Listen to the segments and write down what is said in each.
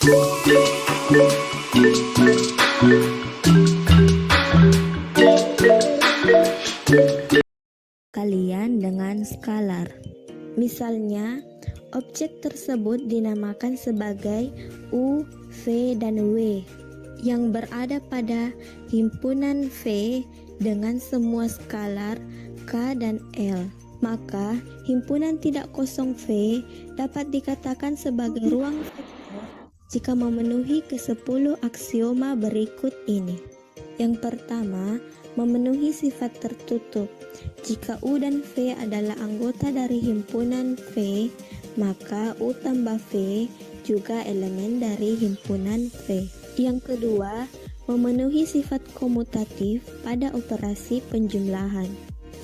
Kalian dengan skalar. Misalnya, objek tersebut dinamakan sebagai U, V, dan W yang berada pada himpunan V dengan semua skalar K dan L. Maka, himpunan tidak kosong V dapat dikatakan sebagai ruang vektor jika memenuhi ke-10 aksioma berikut ini. Yang pertama, memenuhi sifat tertutup. Jika U dan V adalah anggota dari himpunan V, maka U tambah V juga elemen dari himpunan V. Yang kedua, memenuhi sifat komutatif pada operasi penjumlahan.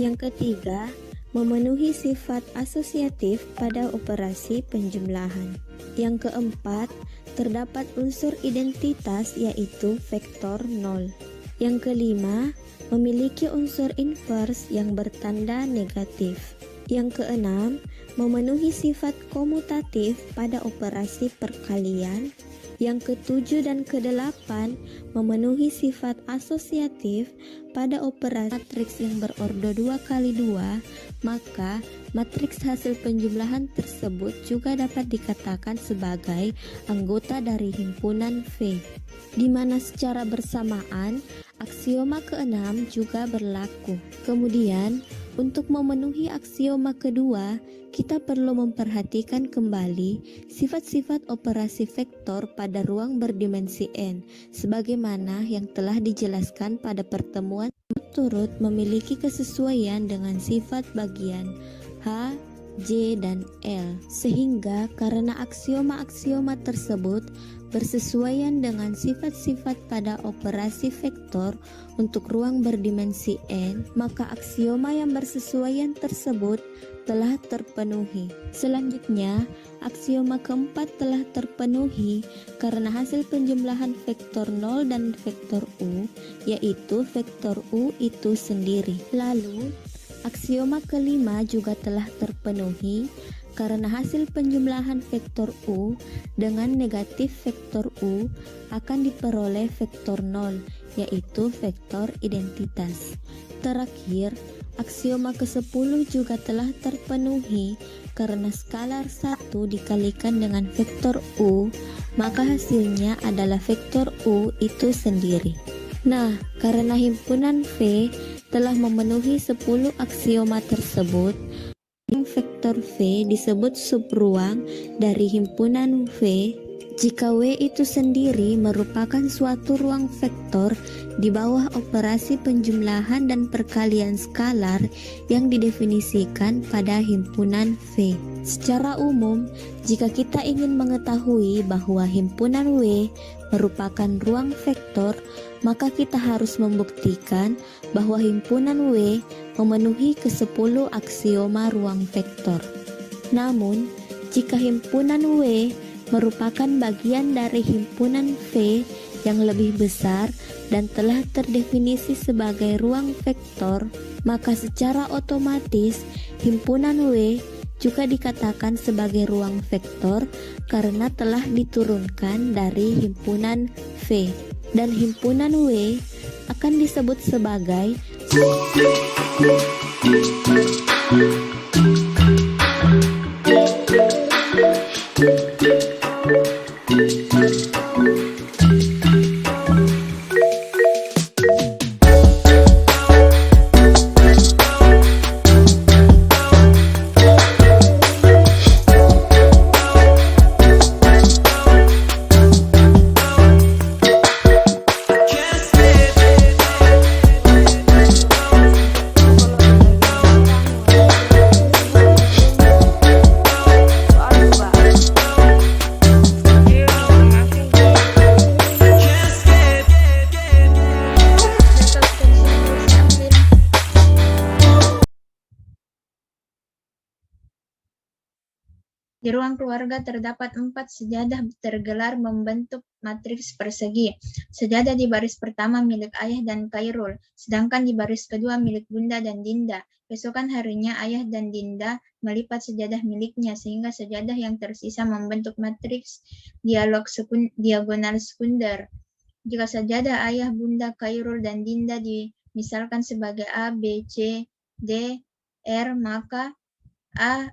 Yang ketiga, memenuhi sifat asosiatif pada operasi penjumlahan. Yang keempat, terdapat unsur identitas yaitu vektor 0. Yang kelima, memiliki unsur invers yang bertanda negatif. Yang keenam, memenuhi sifat komutatif pada operasi perkalian. Yang ketujuh dan kedelapan, memenuhi sifat asosiatif pada operasi matriks yang berordo 2x2, maka matriks hasil penjumlahan tersebut juga dapat dikatakan sebagai anggota dari himpunan V, di mana secara bersamaan aksioma ke-6 juga berlaku. Kemudian, untuk memenuhi aksioma kedua, kita perlu memperhatikan kembali sifat-sifat operasi vektor pada ruang berdimensi n, sebagaimana yang telah dijelaskan pada pertemuan turut memiliki kesesuaian dengan sifat bagian H, J, dan L, sehingga karena aksioma-aksioma tersebut bersesuaian dengan sifat-sifat pada operasi vektor untuk ruang berdimensi n, maka aksioma yang bersesuaian tersebut telah terpenuhi. Selanjutnya, aksioma keempat telah terpenuhi karena hasil penjumlahan vektor 0 dan vektor U, yaitu vektor U itu sendiri. Lalu, aksioma kelima juga telah terpenuhi karena hasil penjumlahan vektor U dengan negatif vektor U akan diperoleh vektor 0, yaitu vektor identitas. Terakhir, aksioma ke-10 juga telah terpenuhi karena skalar 1 dikalikan dengan vektor U, maka hasilnya adalah vektor U itu sendiri. Nah, karena himpunan V telah memenuhi 10 aksioma tersebut, vektor V disebut subruang dari himpunan V jika W itu sendiri merupakan suatu ruang vektor di bawah operasi penjumlahan dan perkalian skalar yang didefinisikan pada himpunan V. Secara umum, jika kita ingin mengetahui bahwa himpunan W merupakan ruang vektor, maka kita harus membuktikan bahwa himpunan W memenuhi ke-10 aksioma ruang vektor. Namun, jika himpunan W merupakan bagian dari himpunan V yang lebih besar dan telah terdefinisi sebagai ruang vektor, maka secara otomatis himpunan W juga dikatakan sebagai ruang vektor karena telah diturunkan dari himpunan V, dan himpunan W akan disebut sebagai Di ruang keluarga terdapat 4 sejadah tergelar membentuk matriks persegi. Sejadah di baris pertama milik ayah dan Khairul, sedangkan di baris kedua milik Bunda dan Dinda. Keesokan harinya ayah dan Dinda melipat sejadah miliknya sehingga sejadah yang tersisa membentuk matriks diagonal sekunder. Jika sajadah ayah, Bunda, Khairul, dan Dinda dimisalkan sebagai A, B, C, D, R, maka A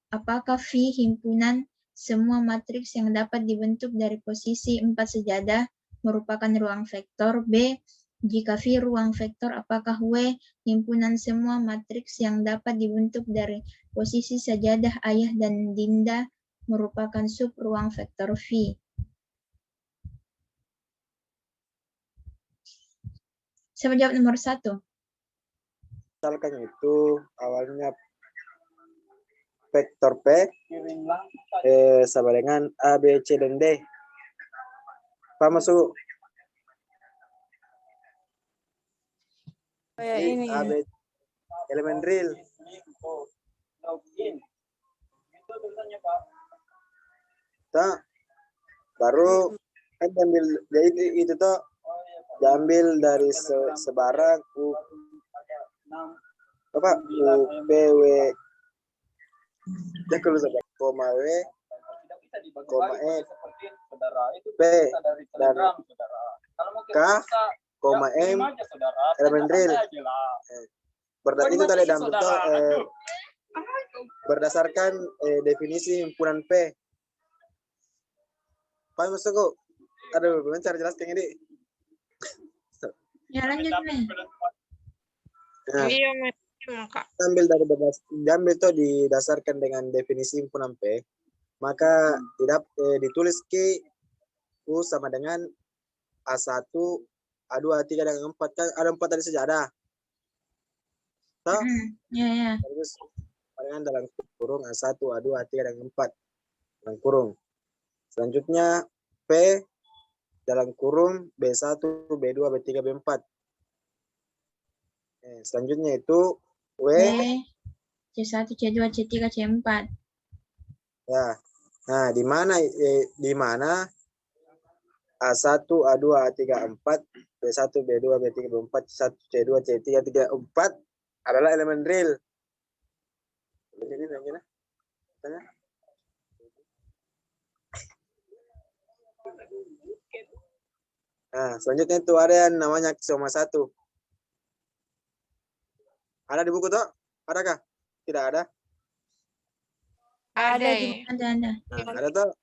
apakah V himpunan semua matriks yang dapat dibentuk dari posisi 4 sejadah merupakan ruang vektor. B, jika V ruang vektor, apakah W himpunan semua matriks yang dapat dibentuk dari posisi sajadah ayah dan Dinda merupakan sub ruang vektor V. Saya menjawab nomor 1. Misalkan itu awalnya vektor P sama dengan A, B, C, dan D. Paham masuk? Kayak ini. A, B, elemen real. Tak, baru kan diambil jadi itu tuh diambil dari sebarang U apa U P W ya kalau saja koma W koma E P dan K koma M elemen real. Itu tadi dalam bentuk berdasarkan definisi himpunan P. Pak masuk. Aduh, belum cara jelaskan ini. Ya lanjut nih. Nah, Iya, Kak. diambil itu didasarkan dengan definisi himpunan P, maka tidak ditulis Q U sama dengan A1, A2, A3 dan A4 kan ada 4 tadi sejadah. Toh? Ya. Terus dalam kurung A1, A2, A3 dan A4 dalam kurung. Selanjutnya P dalam kurung B1, B2, B3, B4. Selanjutnya itu W C1, C2, C3, C4. Ya. Nah, di mana A1, A2, A3, A4, B1, B2, B3, B4, C1, C2, C3, C3, C4 adalah elemen real. Ini tanya. Nah, selanjutnya itu ada yang namanya aksioma 1. Ada di buku toh? Adakah? Tidak ada? Ada. Ada. Nah, ada toh?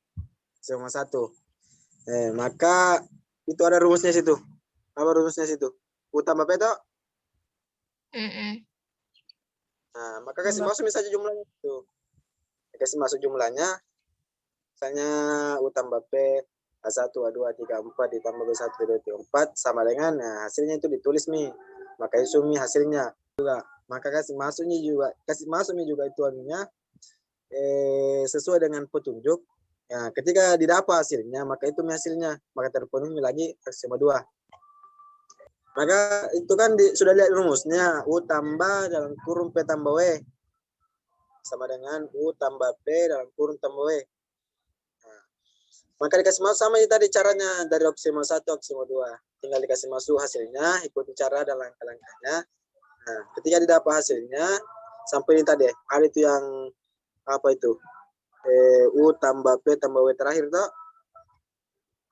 Aksioma 1. Maka itu ada rumusnya situ. Apa rumusnya situ? U tambah P toh? Nah, maka kasih masuk misalnya jumlahnya itu. Kasih masuk jumlahnya. Misalnya U tambah P A1, A2, A3, A4 ditambah B1, B2, B4 sama dengan, nah hasilnya itu ditulis nih. Maka sumi hasilnya juga. Maka kasih masuknya juga itu anunya sesuai dengan petunjuk. Ya, ketika didapat hasilnya, maka itu hasilnya. Maka terpenuhi lagi aksioma 2. Maka itu kan sudah lihat rumusnya. U tambah dalam kurung P tambah W sama dengan U tambah P dalam kurung tambah W. Maka dikasih masuk sama tadi caranya dari aksioma 1 aksioma 2. Tinggal dikasih masuk hasilnya, ikuti cara dan langkah-langkahnya. Nah, ketika didapat hasilnya sampai ini tadi ada itu yang apa itu? U tambah P tambah W terakhir toh.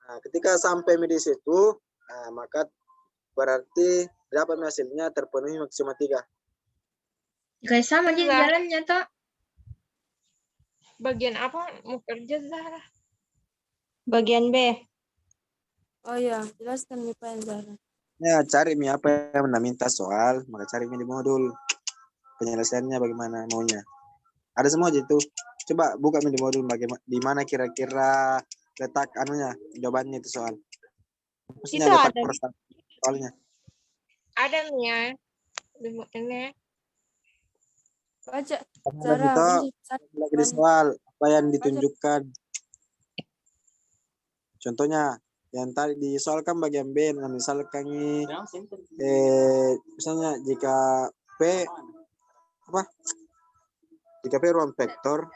Nah, ketika sampai di situ, nah, maka berarti dapat hasilnya terpenuhi aksioma 3. Kayak sama aja jalannya toh. Bagian apa mau kerja, Zahra? Bagian B. Oh iya, jelaskan nih Pak Zahra. Ya, cari apa yang minta soal, maka cari di modul. Penyelesaiannya bagaimana maunya. Ada semua aja itu. Coba buka di modul bagaimana di mana kira-kira letak anunya, jawabannya itu soal. Maksudnya Itu letak ada. soalnya. Ada nih ya. Ini. Baca. Zara, lagi di soal apa yang ditunjukkan. Contohnya yang tadi disoalkan bagian B, nah misalkan ini misalnya jika P ruang vektor,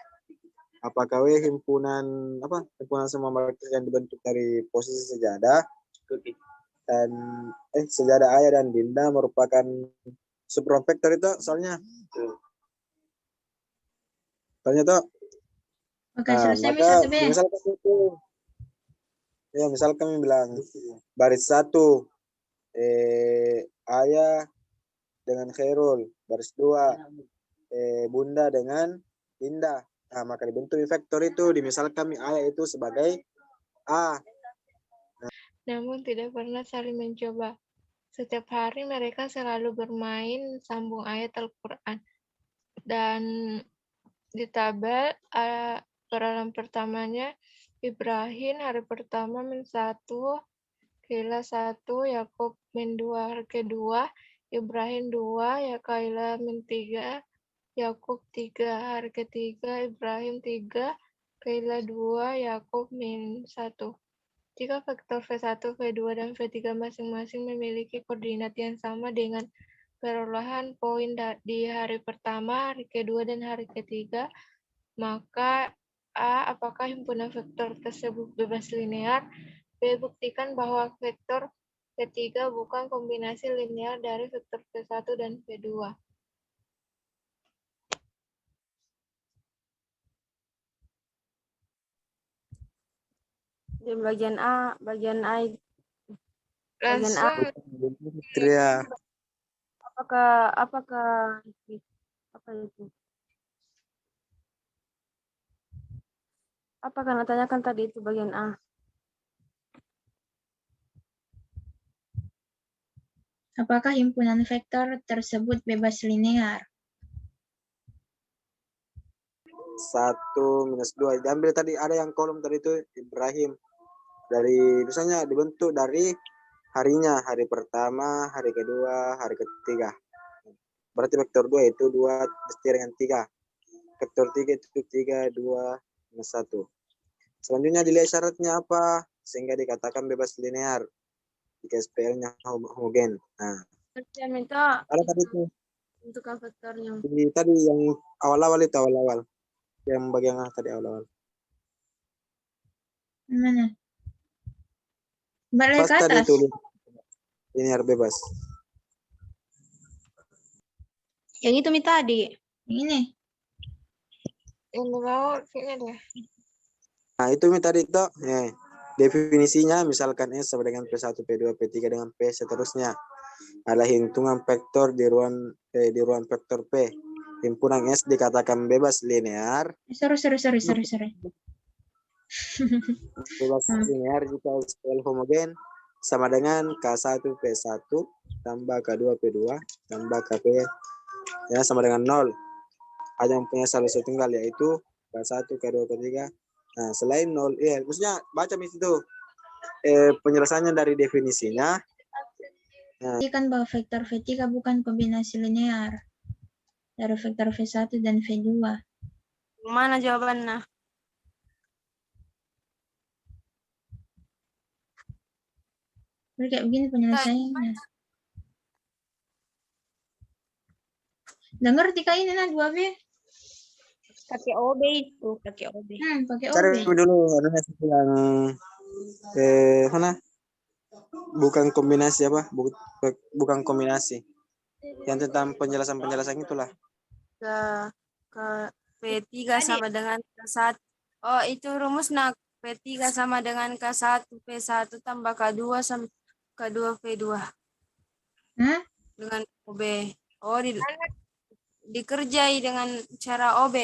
apakah himpunan himpunan semua matriks yang dibentuk dari posisi sejadah dan sejadah ayah dan dinda merupakan subron vektor itu soalnya tuh. Oke, Nah, selesai Mi maka satu B. misalkan itu misal kami bilang baris 1 ayah dengan Khairul, baris 2 bunda dengan Dinda. Nah, maka dibentuk vektor itu dimisal kami ayah itu sebagai A. Namun tidak pernah saling mencoba. Setiap hari mereka selalu bermain sambung ayat Al-Quran. Dan di tabel peralam pertamanya Ibrahim hari pertama min 1, Kaila 1, Yakub min 2 hari kedua, Ibrahim 2, ya Kaila min 3, Yakub 3 hari ketiga, Ibrahim 3, Kaila 2, Yakub min 1. Jika vektor V1, V2, dan V3 masing-masing memiliki koordinat yang sama dengan perolehan poin di hari pertama, hari kedua, dan hari ketiga, maka A. Apakah himpunan vektor tersebut bebas linear? B. Buktikan bahwa vektor V3 bukan kombinasi linear dari vektor V1 dan V2. Di bagian A, bagian A Langsung Kriya. apakah apa itu? Apa karena tanyakan tadi itu bagian A? Apakah himpunan vektor tersebut bebas linear? 1 minus 2 diambil tadi ada yang kolom tadi itu Ibrahim dari misalnya dibentuk dari harinya, hari pertama, hari kedua, hari ketiga. Berarti vektor 2 itu 2 mesti dengan 3. Vektor 3 itu 3, 2, minus 1. Selanjutnya dilihat syaratnya apa sehingga dikatakan bebas linear jika SPL-nya homogen. Nah, Saya minta ada tadi itu untuk vektornya. tadi yang awal-awal itu yang bagian tadi awal-awal. Mana? Balik Pas ke tadi atas. itu linear bebas. Yang itu Mi tadi. Ini. yang mau kayaknya deh. Nah, itu tadi itu definisinya misalkan S sama dengan P1, P2, P3 dengan P seterusnya. Adalah hitungan vektor di ruang vektor P. Himpunan S dikatakan bebas linear. Sorry. Bebas linear jika SPL homogen sama dengan K1 P1 tambah K2 P2 tambah KP ya sama dengan 0. Hanya mempunyai solusi tunggal yaitu K1, K2, K3. Nah, selain 0, maksudnya baca itu penjelasannya dari definisinya. Buktikan bahwa vektor V3 bukan kombinasi linear dari vektor V1 dan V2. Mana jawabannya? Jadi kayak begini penyelesaiannya. Udah ngerti kak ini nah 2B? Pakai OB itu, pakai OB. Pakai Cari OB. dulu yang mana? Bukan kombinasi apa? Bukan kombinasi. Yang tentang penjelasan itulah. Ke P3 sama dengan K1. Oh, itu rumus P3 sama dengan K1 P1 tambah K2 sama K2 P2. Dengan OB. Oh, dikerjai dengan cara OB.